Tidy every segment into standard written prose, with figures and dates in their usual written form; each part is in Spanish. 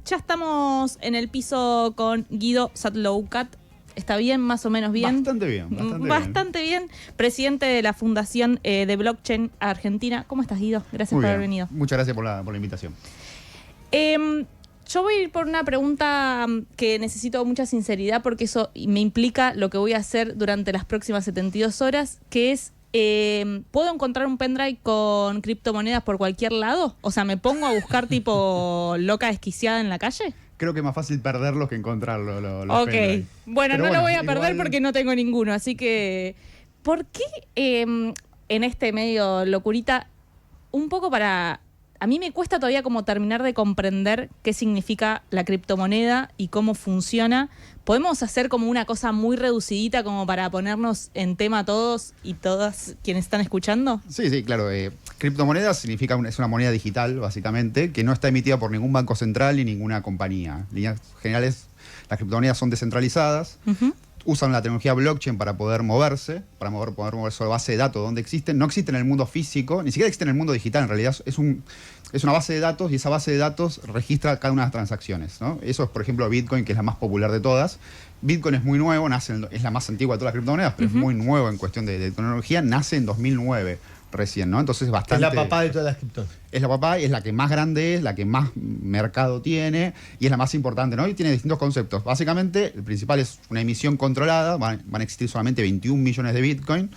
Ya estamos en el piso con Guido Zatloucat. ¿Está bien? ¿Más o menos bien? Bastante bien. Bastante bien. Presidente de la Fundación de Blockchain Argentina. ¿Cómo estás, Guido? Gracias Muy por bien. haber venido. Muchas gracias por la invitación. Yo voy a ir por una pregunta que necesito mucha sinceridad porque eso me implica lo que voy a hacer durante las próximas 72 horas, que es, ¿puedo encontrar un pendrive con criptomonedas por cualquier lado? O sea, ¿me pongo a buscar tipo loca desquiciada en la calle? Creo que es más fácil perderlos que encontrarlo. Ok. Bueno, no lo voy a perder igual... porque no tengo ninguno. Así que, ¿por qué en este medio locurita, un poco para... A mí me cuesta todavía como terminar de comprender qué significa la criptomoneda y cómo funciona. ¿Podemos hacer como una cosa muy reducidita como para ponernos en tema todos y todas quienes están escuchando? Sí, claro. Criptomoneda significa es una moneda digital, básicamente, que no está emitida por ningún banco central ni ninguna compañía. En líneas generales, las criptomonedas son descentralizadas. Usan la tecnología blockchain para poder moverse, poder moverse sobre base de datos donde existen. No existe en el mundo físico, ni siquiera existe en el mundo digital. En realidad es una base de datos y esa base de datos registra cada una de las transacciones, ¿no? Eso es, por ejemplo, Bitcoin, que es la más popular de todas. Bitcoin es muy nuevo, es la más antigua de todas las criptomonedas, pero es muy nuevo en cuestión de tecnología. Nace en 2009 recién, ¿no? Entonces bastante... Es la papá de todas las criptomonedas. Es la papá, es la que más grande es, la que más mercado tiene y es la más importante, ¿no? Y tiene distintos conceptos. Básicamente, el principal es una emisión controlada, van a existir solamente 21 millones de Bitcoin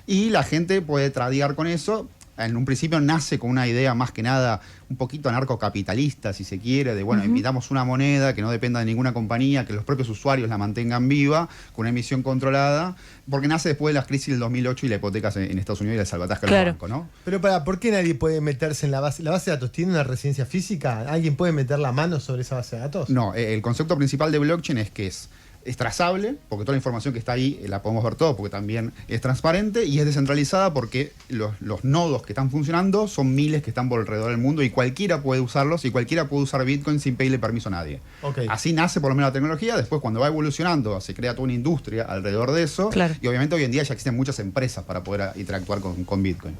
y la gente puede tradear con eso. En un principio nace con una idea más que nada un poquito anarcocapitalista, si se quiere, de bueno, emitamos una moneda que no dependa de ninguna compañía, que los propios usuarios la mantengan viva, con una emisión controlada, porque nace después de las crisis del 2008 y la hipoteca en Estados Unidos y el salvataje de los bancos, ¿no? Pero ¿por qué nadie puede meterse en la base? ¿La base de datos tiene una residencia física? ¿Alguien puede meter la mano sobre esa base de datos? No, el concepto principal de blockchain es que es trazable, porque toda la información que está ahí la podemos ver todo, porque también es transparente, y es descentralizada porque los nodos que están funcionando son miles que están por alrededor del mundo y cualquiera puede usarlos y cualquiera puede usar Bitcoin sin pedirle permiso a nadie. Así nace por lo menos la tecnología, después cuando va evolucionando se crea toda una industria alrededor de eso, y obviamente hoy en día ya existen muchas empresas para poder interactuar con Bitcoin.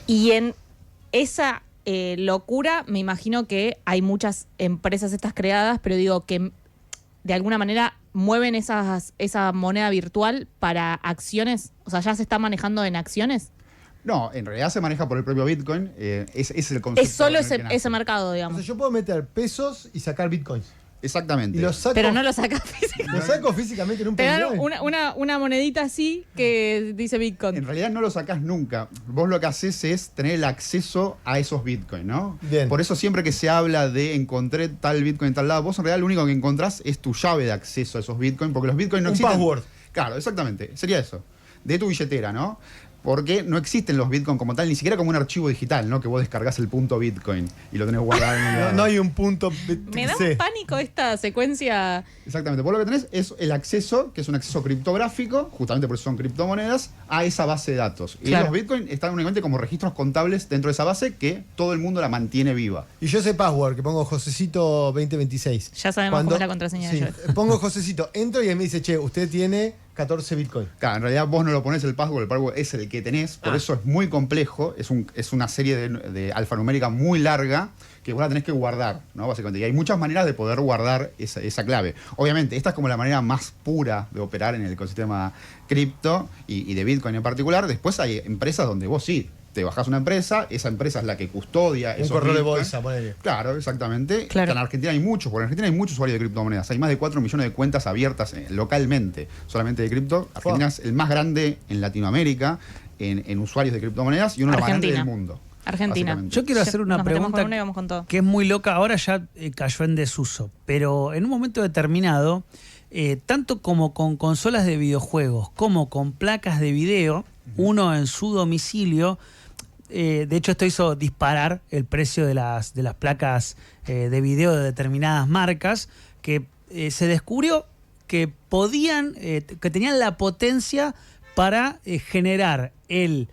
Y en esa locura me imagino que hay muchas empresas estas creadas, pero digo que de alguna manera mueven esa moneda virtual para acciones. O sea, ¿ya se está manejando en acciones? No, en realidad se maneja por el propio Bitcoin. Es el concepto. Es solo ese mercado, digamos. O sea, yo puedo meter pesos y sacar bitcoins. Exactamente. Y los saco, pero no lo sacas físicamente. Lo saco físicamente en un Te dan pendrive. una monedita así que dice Bitcoin. En realidad no lo sacás nunca. Vos lo que haces es tener el acceso a esos Bitcoin, ¿no? Bien. Por eso siempre que se habla de encontré tal Bitcoin en tal lado, vos en realidad lo único que encontrás es tu llave de acceso a esos Bitcoin, porque los Bitcoin no existen. Un password. Claro, exactamente. Sería eso. De tu billetera, ¿no? Porque no existen los Bitcoin como tal, ni siquiera como un archivo digital, ¿no? Que vos descargas el punto Bitcoin y lo tenés guardado en un lado. No hay un punto. Me da un pánico esta secuencia. Exactamente. Vos lo que tenés es el acceso, que es un acceso criptográfico, justamente por eso son criptomonedas, a esa base de datos. Y los Bitcoin están únicamente como registros contables dentro de esa base que todo el mundo la mantiene viva. Y yo sé password, que pongo Josecito 2026. Ya sabemos cómo es la contraseña de Joel. Pongo Josecito, entro y él me dice, che, usted tiene 14 Bitcoin. Claro, en realidad vos no lo pones el password es el que tenés, por eso es muy complejo, es una serie de alfanumérica muy larga que vos la tenés que guardar, ¿no? Básicamente. Y hay muchas maneras de poder guardar esa clave. Obviamente, esta es como la manera más pura de operar en el ecosistema cripto y de Bitcoin en particular. Después hay empresas donde vos sí te bajás una empresa, esa empresa es la que custodia esos correo de Bitcoin. bolsa, ponele. Claro, exactamente. Claro. En Argentina hay muchos, porque en Argentina hay muchos usuarios de criptomonedas. Hay más de 4 millones de cuentas abiertas localmente, solamente de cripto. Argentina es el más grande en Latinoamérica en usuarios de criptomonedas y uno de los más grandes del mundo. Argentina. Yo quiero hacer una pregunta que es muy loca, ahora ya cayó en desuso, pero en un momento determinado, tanto como con consolas de videojuegos como con placas de video, uno en su domicilio, de hecho esto hizo disparar el precio de las placas de video de determinadas marcas, que se descubrió que podían, que tenían la potencia para generar el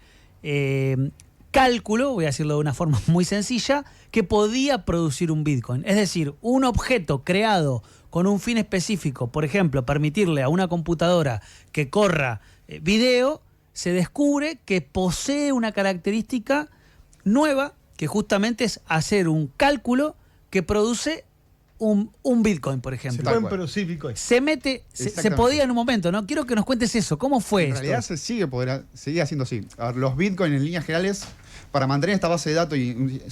cálculo, voy a decirlo de una forma muy sencilla, que podía producir un Bitcoin. Es decir, un objeto creado con un fin específico, por ejemplo, permitirle a una computadora que corra video, se descubre que posee una característica nueva, que justamente es hacer un cálculo que produce un Bitcoin, por ejemplo. Se pueden producir Bitcoin. Se podía en un momento, ¿no? Quiero que nos cuentes eso. ¿Cómo fue En esto? realidad sigue haciendo así. A ver, los Bitcoin en líneas generales, para mantener esta base de datos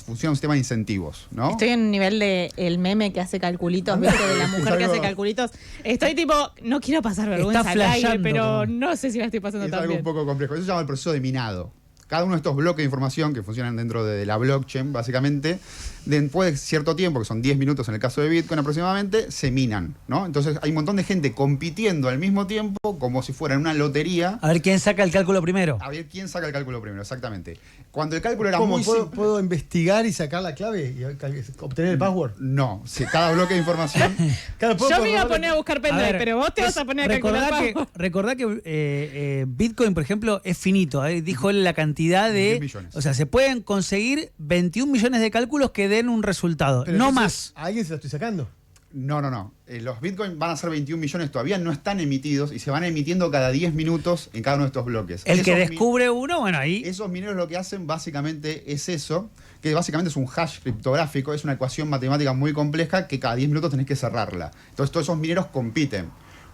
funciona un sistema de incentivos, ¿no? Estoy en un nivel de el meme que hace calculitos, ¿viste? De la mujer que hace calculitos. Estoy tipo, no quiero pasar vergüenza al aire, pero no sé si la estoy pasando Es tan algo bien. un poco complejo. Eso se llama el proceso de minado. Cada uno de estos bloques de información que funcionan dentro de la blockchain, básicamente, después de cierto tiempo, que son 10 minutos en el caso de Bitcoin aproximadamente, se minan, ¿no? Entonces hay un montón de gente compitiendo al mismo tiempo, como si fuera en una lotería. A ver quién saca el cálculo primero. A ver quién saca el cálculo primero, exactamente. Cuando el cálculo era ¿Cómo? muy simple. ¿Puedo investigar y sacar la clave y obtener el password? No, cada bloque de información. Claro, Yo me iba a poner a buscar pendrive, A ver, pero vos te vas a poner a calcular recordá que Bitcoin, por ejemplo, es finito. Dijo él la cantidad 21 de... millones. O sea, se pueden conseguir 21 millones de cálculos que den un resultado. Pero No entonces, más. ¿a alguien se lo estoy sacando? No. Los Bitcoin van a ser 21 millones, todavía no están emitidos y se van emitiendo cada 10 minutos en cada uno de estos bloques. El que Esos descubre uno, bueno, ahí... Esos mineros lo que hacen básicamente es eso, que básicamente es un hash criptográfico, es una ecuación matemática muy compleja que cada 10 minutos tenés que cerrarla. Entonces todos esos mineros compiten.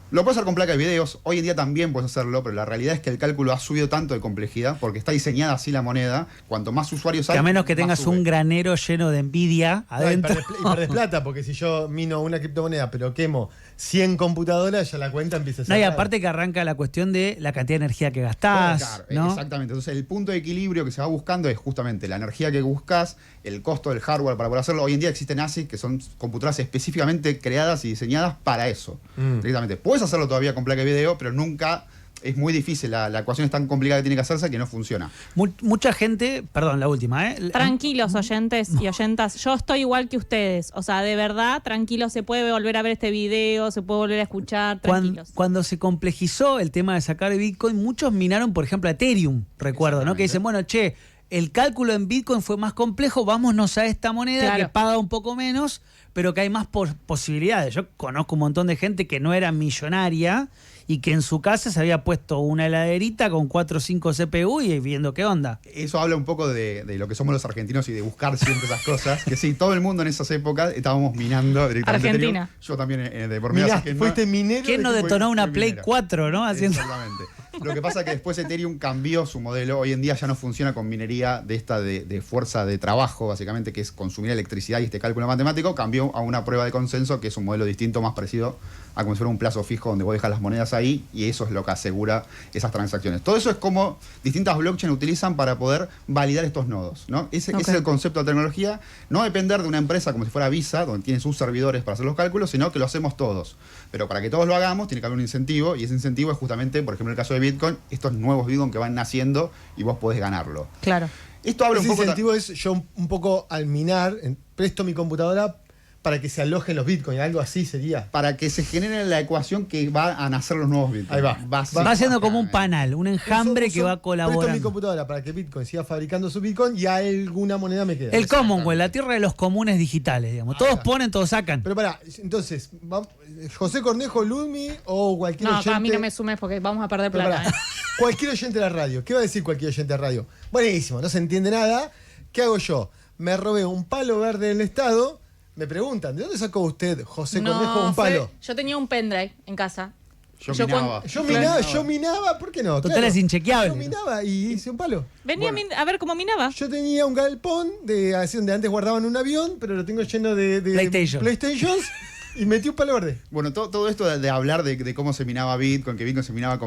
Lo puedes hacer con placa de videos, hoy en día también puedes hacerlo, pero la realidad es que el cálculo ha subido tanto de complejidad porque está diseñada así la moneda, cuanto más usuarios hay, Que a menos que más tengas sube. un granero lleno de envidia adentro. Y perdés plata, porque si yo mino una criptomoneda pero quemo 100 computadoras, ya la cuenta empieza a ser. No, y rara. aparte que arranca la cuestión de la cantidad de energía que gastás, Claro, ¿no? exactamente. Entonces el punto de equilibrio que se va buscando es justamente la energía que buscas, el costo del hardware para poder hacerlo. Hoy en día existen ASIC, que son computadoras específicamente creadas y diseñadas para eso. Directamente. Puedes hacerlo todavía con placa de video, pero nunca... Es muy difícil, la ecuación es tan complicada que tiene que hacerse que no funciona. Mucha gente, perdón, la última, ¿eh? Tranquilos, oyentes y oyentas. Yo estoy igual que ustedes. O sea, de verdad, tranquilos, se puede volver a ver este video, se puede volver a escuchar, tranquilos. Cuando se complejizó el tema de sacar Bitcoin, muchos minaron, por ejemplo, a Ethereum, recuerdo, ¿no? Que dicen, bueno, che, el cálculo en Bitcoin fue más complejo, vámonos a esta moneda Claro. que paga un poco menos, pero que hay más posibilidades. Yo conozco un montón de gente que no era millonaria y que en su casa se había puesto una heladerita con 4 o 5 CPU y viendo qué onda. Eso habla un poco de lo que somos los argentinos y de buscar siempre esas cosas. Que sí, todo el mundo en esas épocas estábamos minando directamente. Argentina. Ethereum. Yo también de por medio. Fuiste minero. ¿Quién no de- detonó una fue Play minera. 4, no? Haciendo... Exactamente. Lo que pasa es que después Ethereum cambió su modelo. Hoy en día ya no funciona con minería de fuerza de trabajo, básicamente, que es consumir electricidad y este cálculo matemático. Cambió a una prueba de consenso, que es un modelo distinto, más parecido a como si fuera un plazo fijo donde vos dejas las monedas ahí y eso es lo que asegura esas transacciones. Todo eso es como distintas blockchains utilizan para poder validar estos nodos, ¿no? Ese es el concepto de tecnología. No depender de una empresa como si fuera Visa, donde tiene sus servidores para hacer los cálculos, sino que lo hacemos todos. Pero para que todos lo hagamos, tiene que haber un incentivo, y ese incentivo es justamente, por ejemplo, en el caso de Bitcoin, estos nuevos Bitcoin que van naciendo y vos podés ganarlo. Claro. Esto habla Ese un poco... incentivo es yo un poco al minar, presto mi computadora para que se alojen los bitcoins, algo así sería. Para que se genere la ecuación que va a nacer los nuevos Bitcoin. Ahí va. Va siendo como un panal, un enjambre que va Presto mi colaborando. computadora para que Bitcoin siga fabricando su Bitcoin y alguna moneda me queda. El Commonwealth, la tierra de los comunes digitales, digamos. Todos está. ponen, todos sacan. Pero pará, entonces, José Cornejo, Ludmi o cualquier No, oyente. a mí no me sumes porque vamos a perder Pero plata. pará, cualquier oyente de la radio. ¿Qué va a decir cualquier oyente de la radio? Buenísimo, no se entiende nada. ¿Qué hago yo? Me robé un palo verde del Estado. Me preguntan, ¿de dónde sacó usted, José Cornejo, un palo? Yo tenía un pendrive en casa. Yo minaba. Yo minaba, ¿por qué no? Total es inchequeable. Yo minaba y hice un palo. Venía a ver cómo minaba. Yo tenía un galpón así donde antes guardaban un avión, pero lo tengo lleno de PlayStations y metí un palo verde. Bueno, todo esto de hablar de cómo se minaba Bitcoin, que Bitcoin se minaba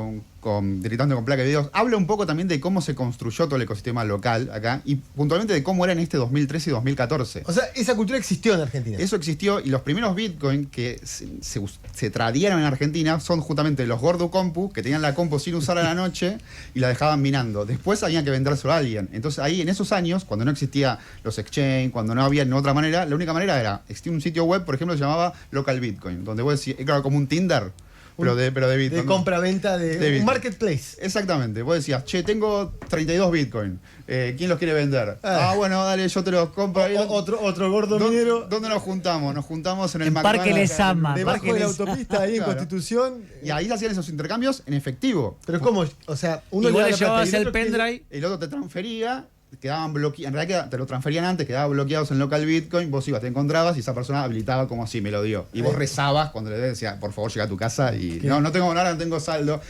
directamente con placa de videos, habla un poco también de cómo se construyó todo el ecosistema local acá y puntualmente de cómo era en este 2013 y 2014. O sea, esa cultura existió en Argentina. Eso existió y los primeros Bitcoin que se tradieron en Argentina son justamente los gordo compu que tenían la compu sin usar a la noche y la dejaban minando. Después había que vendérselo a alguien. Entonces ahí en esos años, cuando no existía los exchange, cuando no había otra manera, la única manera era, existía un sitio web, por ejemplo, se llamaba Local Bitcoin, donde vos decís, claro, como un Tinder, pero de Bitcoin. De compra-venta de Bitcoin. un marketplace. Exactamente, vos decías, che, tengo 32 Bitcoin, ¿quién los quiere vender? Bueno, dale, yo te los compro. Otro gordo minero. ¿Dónde nos juntamos? Nos juntamos en el En Parque Lezama. Debajo de la autopista, ahí en Claro. Constitución. Y ahí se hacían esos intercambios en efectivo. Pero ¿cómo? O sea, uno Igual le le da la plata llevabas y el otro quiere- pendrive. El otro te transfería quedaban bloqueados, en realidad te lo transferían antes, quedaban bloqueados en local Bitcoin, vos ibas, te encontrabas y esa persona habilitaba como así, me lo dio. Y vos rezabas cuando le decía, por favor, llega a tu casa y no tengo nada, no tengo saldo.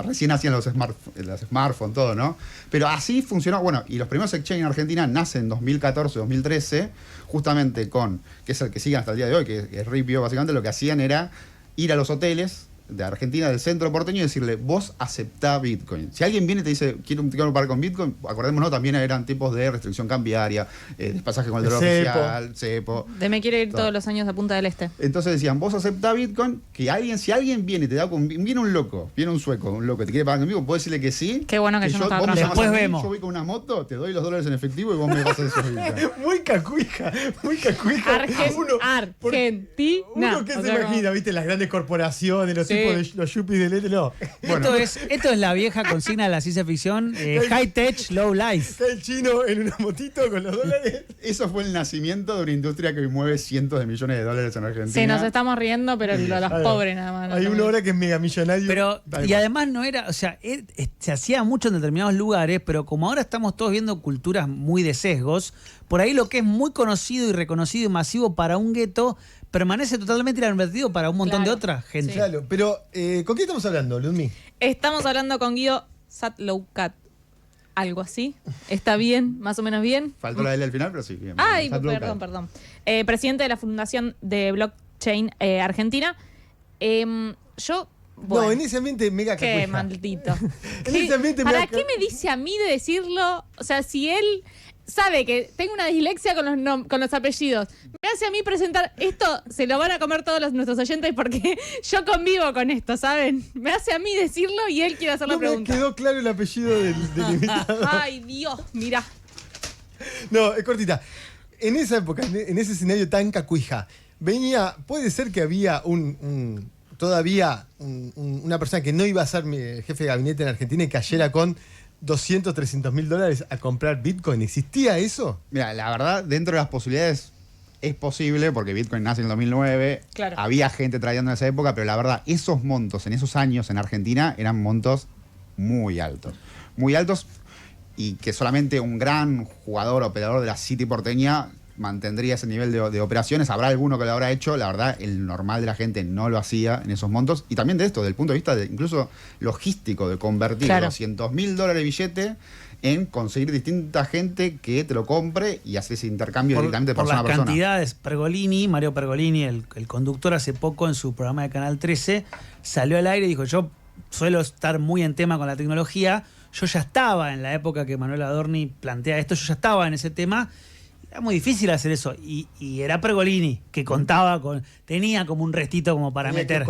Recién hacían los smartphones, todo, ¿no? Pero así funcionó, bueno, y los primeros exchange en Argentina nacen en 2014, 2013, justamente que es el que siguen hasta el día de hoy, que es Ripio, básicamente lo que hacían era ir a los hoteles de Argentina, del centro porteño, y decirle, vos aceptá Bitcoin. Si alguien viene y te dice, quiero pagar con Bitcoin, acordémonos, también eran tipos de restricción cambiaria, despasaje con el dólar oficial, cepo. De me quiere ir todos los años a Punta del Este. Entonces decían, vos aceptá Bitcoin, si alguien viene y te da viene un loco, viene un sueco, un loco, te quiere pagar conmigo, puedes decirle que sí. Qué bueno que yo no estaba trabajando. Después vemos. Yo voy con una moto, te doy los dólares en efectivo y vos me pasas esos Bitcoin. Muy cacuija, muy cacuija. Argentina. Uno que se imagina, viste, las grandes corporaciones, los tipos de los yuppies del este, no. Bueno. Esto es la vieja consigna de la ciencia ficción, high tech, low life. Está el chino en una motito con los dólares. Eso fue el nacimiento de una industria que hoy mueve cientos de millones de dólares en Argentina. Sí, nos estamos riendo, pero los pobres nada más. Hay uno ahora que es mega millonario. Pero, y además no era, o sea, se hacía mucho en determinados lugares, pero como ahora estamos todos viendo culturas muy de sesgos, por ahí lo que es muy conocido y reconocido y masivo para un gueto permanece totalmente inadvertido para un montón de otra gente. Sí. Claro, pero ¿con qué estamos hablando, Ludmi? Estamos hablando con Guido Zatlowcat. Algo así. ¿Está bien? ¿Más o menos bien? Faltó la L al final, pero sí, bien. Ay, perdón. Presidente de la Fundación de Blockchain Argentina. Yo... Bueno, no, en ese ambiente mega cacueja. Qué maldito. En ese ambiente ¿Para qué me dice a mí de decirlo? O sea, si él sabe que tengo una dislexia con los apellidos, me hace a mí presentar esto, se lo van a comer todos nuestros oyentes porque yo convivo con esto, ¿saben? Me hace a mí decirlo y él quiere hacer la pregunta. Me quedó claro el apellido del invitado. Ay, Dios, mirá. No, es cortita. En esa época, en ese escenario tan cacuija, puede ser que había todavía una persona que no iba a ser mi jefe de gabinete en Argentina y cayera con 200, 300 mil dólares a comprar Bitcoin. ¿Existía eso? Mira, la verdad, dentro de las posibilidades es posible, porque Bitcoin nace en el 2009. Claro. Había gente trayendo en esa época, pero la verdad, esos montos en esos años en Argentina eran montos muy altos. Muy altos, y que solamente un gran jugador, operador de la City porteña mantendría ese nivel de operaciones. Habrá alguno que lo habrá hecho. La verdad, el normal de la gente no lo hacía en esos montos. Y también de esto, del punto de vista incluso logístico, de convertir $200.000 de billete en conseguir distinta gente que te lo compre y hacer ese intercambio directamente de persona a persona. Por las cantidades, Mario Pergolini, el conductor, hace poco en su programa de Canal 13, salió al aire y dijo, yo suelo estar muy en tema con la tecnología, yo ya estaba en la época que Manuel Adorni plantea esto, yo ya estaba en ese tema. Era muy difícil hacer eso. Y era Pergolini, que contaba tenía como un restito como para meter.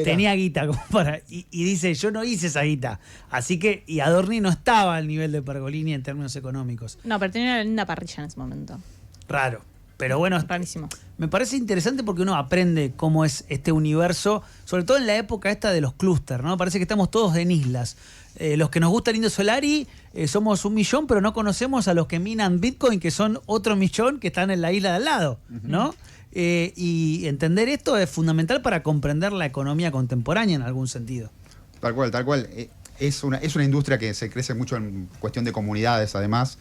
Tenía guita como para. Y dice, yo no hice esa guita. Así que, y Adorni no estaba al nivel de Pergolini en términos económicos. No, pero tenía una linda parrilla en ese momento. Raro. Pero bueno, rarísimo. Me parece interesante porque uno aprende cómo es este universo, sobre todo en la época esta de los clústeres, ¿no? Parece que estamos todos en islas. Los que nos gusta el Indio Solari somos 1 millón, pero no conocemos a los que minan Bitcoin, que son otro 1 millón que están en la isla de al lado, ¿no? Y entender esto es fundamental para comprender la economía contemporánea en algún sentido. Tal cual, tal cual. Es una industria que se crece mucho en cuestión de comunidades, además.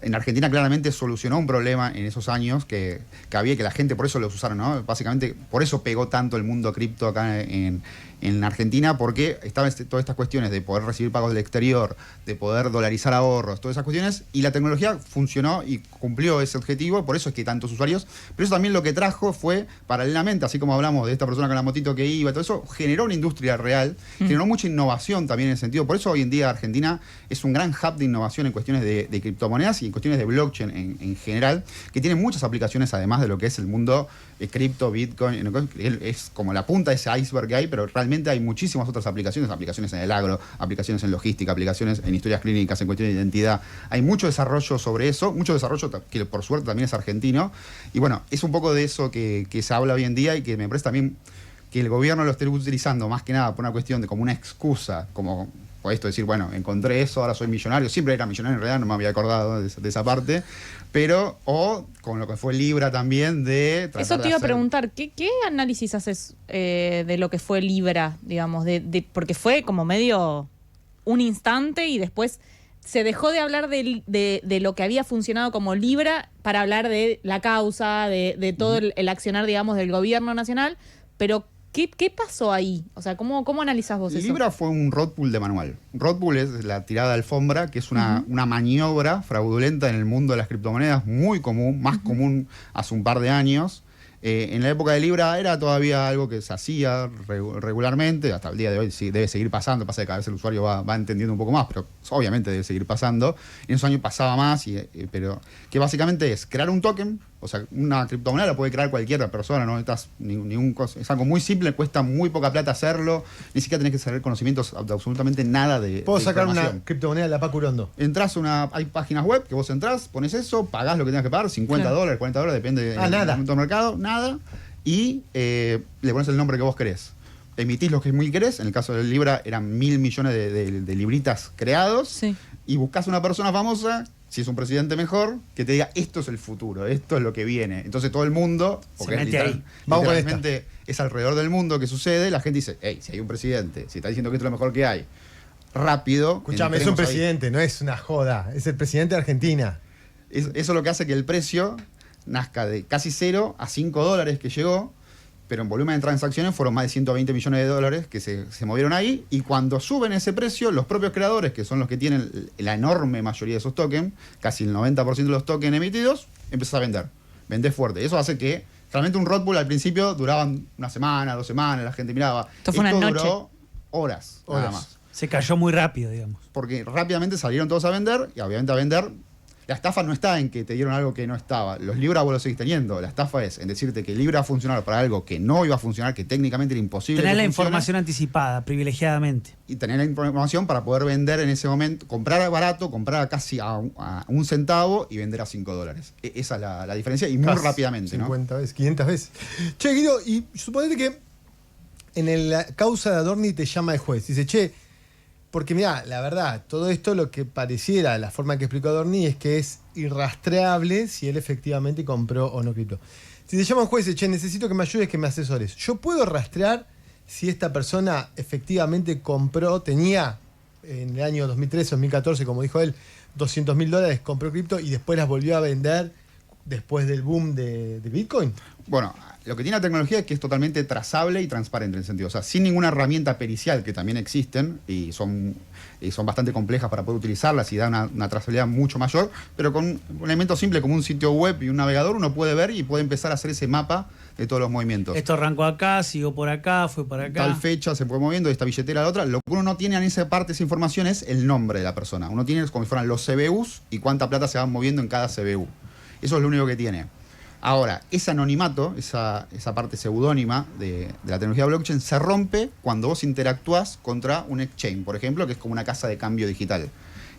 En Argentina claramente solucionó un problema en esos años que había, que la gente por eso los usaron, ¿no? Básicamente por eso pegó tanto el mundo cripto acá en Argentina, porque estaban todas estas cuestiones de poder recibir pagos del exterior, de poder dolarizar ahorros, todas esas cuestiones, y la tecnología funcionó y cumplió ese objetivo, por eso es que tantos usuarios, pero eso también lo que trajo fue, paralelamente, así como hablamos de esta persona con la motito que iba, todo eso, generó una industria real, generó mucha innovación también en ese sentido, por eso hoy en día Argentina es un gran hub de innovación en cuestiones de criptomonedas y en cuestiones de blockchain en general, que tiene muchas aplicaciones además de lo que es el mundo cripto, Bitcoin, es como la punta de ese iceberg que hay, pero realmente hay muchísimas otras aplicaciones en el agro, aplicaciones en logística, aplicaciones en historias clínicas, en cuestiones de identidad. Hay mucho desarrollo sobre eso, mucho desarrollo que por suerte también es argentino. Y bueno, es un poco de eso que se habla hoy en día y que me parece también que el gobierno lo esté utilizando más que nada por una cuestión de como una excusa, como por esto decir, bueno, encontré eso, ahora soy millonario. Siempre era millonario, en realidad no me había acordado de esa parte. Pero, o con lo que fue Libra también de... Eso te iba a preguntar, ¿qué análisis haces de lo que fue Libra, digamos? Porque fue como medio un instante y después se dejó de hablar de lo que había funcionado como Libra para hablar de la causa, de todo el accionar, digamos, del gobierno nacional. Pero, ¿qué pasó ahí? O sea, ¿cómo analizás vos eso? Libra fue un rug pull de manual. Rug pull es la tirada de alfombra, que es una maniobra fraudulenta en el mundo de las criptomonedas, muy común, más común hace un par de años. En la época de Libra era todavía algo que se hacía regularmente, hasta el día de hoy sí, debe seguir pasando, pasa que cada vez el usuario va entendiendo un poco más, pero obviamente debe seguir pasando. En esos años pasaba más, pero que básicamente es crear un token, o sea, una criptomoneda la puede crear cualquier persona, no necesitas ningún cosa, es algo muy simple, cuesta muy poca plata hacerlo, ni siquiera tenés que saber conocimientos de absolutamente nada de ¿Puedo sacar información. una criptomoneda de la Pacurondo? Entrás hay páginas web que vos entrás, pones eso, pagás lo que tengas que pagar, $50, $40, depende del momento del mercado, nada, y le pones el nombre que vos querés. Emitís lo que muy querés, en el caso del Libra eran 1.000 millones de libritas creados, Sí. y buscás una persona famosa, si es un presidente mejor, que te diga esto es el futuro, esto es lo que viene. Entonces todo el mundo, porque se mete ahí. Vamos con literalmente es alrededor del mundo que sucede, la gente dice, hey, si hay un presidente, si está diciendo que esto es lo mejor que hay, rápido. Escuchame, es un entremos ahí. presidente, no es una joda. Es el presidente de Argentina. Eso es lo que hace que el precio nazca de casi $0 a $5 que llegó, pero en volumen de transacciones fueron más de 120 millones de dólares que se movieron ahí, y cuando suben ese precio, los propios creadores, que son los que tienen la enorme mayoría de esos tokens, casi el 90% de los tokens emitidos, empiezan a vender. Vendés fuerte. Eso hace que realmente un rug pull al principio duraban una semana, 2 semanas, la gente miraba. Esto fue una noche. Duró horas, nada Horas. más. Se cayó muy rápido, digamos. Porque rápidamente salieron todos a vender, y obviamente a vender. La estafa no está en que te dieron algo que no estaba. Los Libra vos los seguís teniendo. La estafa es en decirte que Libra va a funcionar para algo que no iba a funcionar, que técnicamente era imposible. Tener que la funcione, información anticipada, privilegiadamente. y tener la información para poder vender en ese momento, comprar barato, comprar casi a $1 centavo y vender a $5. Esa es la diferencia, y muy Casi rápidamente, 50 veces, 500 veces. Che, Guido, y suponete que en la causa de Adorni te llama el juez. Dice, che, porque mirá, la verdad, todo esto lo que pareciera, la forma que explicó Adorni, es que es irrastreable si él efectivamente compró o no cripto. Si te llama un juez y dice, che, necesito que me ayudes, que me asesores. ¿Yo puedo rastrear si esta persona efectivamente compró, tenía en el año 2013, 2014, como dijo él, $200.000, compró cripto y después las volvió a vender después del boom de Bitcoin? Bueno, lo que tiene la tecnología es que es totalmente trazable y transparente en el sentido. O sea, sin ninguna herramienta pericial, que también existen y son bastante complejas para poder utilizarlas y da una trazabilidad mucho mayor, pero con un elemento simple como un sitio web y un navegador uno puede ver y puede empezar a hacer ese mapa de todos los movimientos. Esto arrancó acá, siguió por acá, fue para acá. Tal fecha se fue moviendo de esta billetera a la otra. Lo que uno no tiene en esa parte, esa información, es el nombre de la persona. Uno tiene como si fueran los CBUs y cuánta plata se van moviendo en cada CBU. Eso es lo único que tiene. Ahora, ese anonimato, esa parte seudónima de la tecnología blockchain se rompe cuando vos interactúas contra un exchange, por ejemplo, que es como una casa de cambio digital.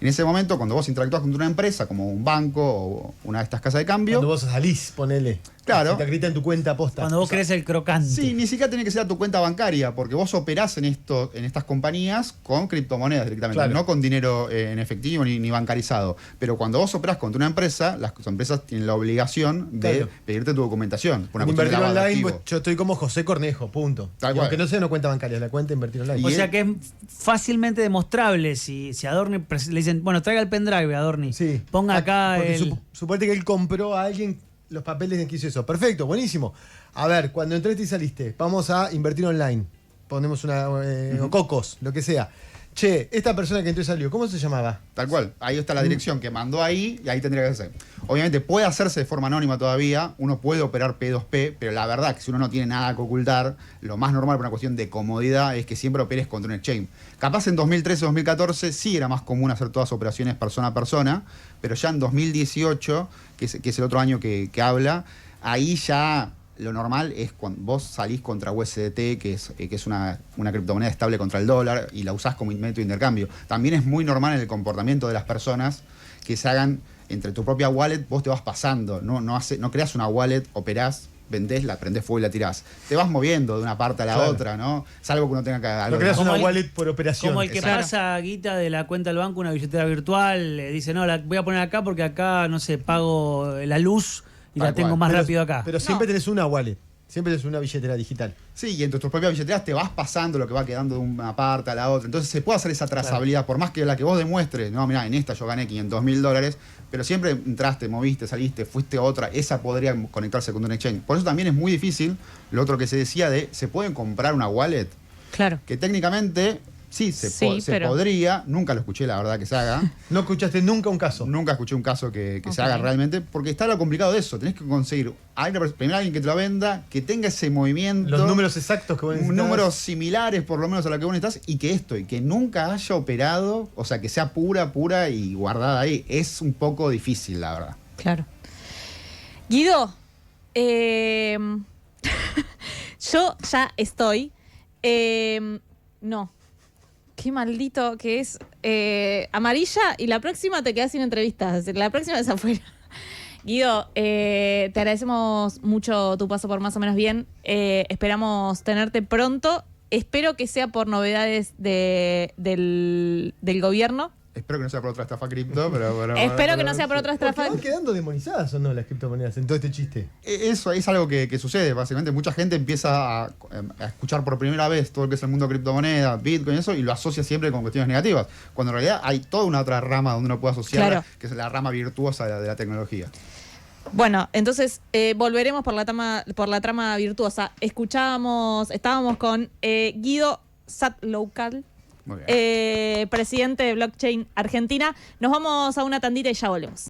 En ese momento, cuando vos interactúas contra una empresa, como un banco o una de estas casas de cambio... Cuando vos salís, ponele. Claro. Se te acredita en tu cuenta posta. Cuando vos querés el crocante. Sí, ni siquiera tiene que ser a tu cuenta bancaria, porque vos operás en estas compañías con criptomonedas directamente, Claro. no con dinero en efectivo ni bancarizado. Pero cuando vos operás contra una empresa, las empresas tienen la obligación de Claro. pedirte tu documentación. Por una En cuestión de Invertir lavado de Online, activos. pues, yo estoy como José Cornejo, punto. Tal Y cual. aunque no sea una cuenta bancaria, la cuenta Invertir Online. O Y sea él- que es fácilmente demostrable si Adorni le dicen, bueno, traiga el pendrive, Adorni. Sí. Ponga acá Porque el... suponete que él compró a alguien los papeles en que hizo eso. Perfecto, buenísimo. A ver, cuando entraste y saliste, vamos a Invertir Online. Ponemos o Cocos, lo que sea. Che, esta persona que entró y salió, ¿cómo se llamaba? Tal cual. Ahí está la dirección que mandó ahí y ahí tendría que hacer. Obviamente puede hacerse de forma anónima todavía, uno puede operar P2P, pero la verdad que si uno no tiene nada que ocultar, lo más normal por una cuestión de comodidad es que siempre operes contra un exchange. Capaz en 2013, 2014 sí era más común hacer todas operaciones persona a persona, pero ya en 2018, que es el otro año que habla, ahí ya... Lo normal es cuando vos salís contra USDT, que es una criptomoneda estable contra el dólar, y la usás como método de intercambio. También es muy normal en el comportamiento de las personas que se hagan entre tu propia wallet, vos te vas pasando. No creas una wallet, operás, vendés, la prendés fuego y la tirás. Te vas moviendo de una parte a la Claro. otra, ¿no? Salvo que uno tenga que... No creas Como una el- wallet por operación. Como el que Exacto. pasa guita de la cuenta del banco, una billetera virtual, le dice, no, la voy a poner acá porque acá, no sé, pago la luz y Tal la tengo cual. más Pero- rápido acá. Pero siempre tenés una wallet. Siempre es una billetera digital. Sí, y entre tus propias billeteras te vas pasando lo que va quedando de una parte a la otra. Entonces se puede hacer esa trazabilidad, por más que la que vos demuestres, no, mirá, en esta yo gané $500.000, pero siempre entraste, moviste, saliste, fuiste a otra, esa podría conectarse con un exchange. Por eso también es muy difícil lo otro que se decía de, ¿se pueden comprar una wallet? Claro. Que técnicamente sí, se pero... podría, nunca lo escuché la verdad que se haga. ¿No escuchaste nunca un caso? Nunca escuché un caso que se haga realmente, porque está lo complicado de eso. Tenés que conseguir primero alguien que te lo venda, que tenga ese movimiento. Los números exactos que vos necesitas. Números similares por lo menos a lo que vos necesitas, y que nunca haya operado, o sea, que sea pura y guardada ahí. Es un poco difícil, la verdad. Claro. Guido, yo ya estoy. No. Qué maldito que es. Amarilla, y la próxima te quedas sin entrevistas. La próxima es afuera. Guido, te agradecemos mucho tu paso por Más o Menos Bien. Esperamos tenerte pronto. Espero que sea por novedades del gobierno. Espero que no sea por otra estafa cripto, pero Espero que no sea por otra estafa. ¿Van quedando demonizadas o no las criptomonedas en todo este chiste? Eso es algo que sucede, básicamente. Mucha gente empieza a escuchar por primera vez todo lo que es el mundo de criptomonedas, Bitcoin y eso, y lo asocia siempre con cuestiones negativas. Cuando en realidad hay toda una otra rama donde uno puede asociarla, que es la rama virtuosa de la tecnología. Bueno, entonces volveremos por la trama virtuosa. Estábamos con Guido Satlocal, presidente de Blockchain Argentina. Nos vamos a una tandita y ya volvemos.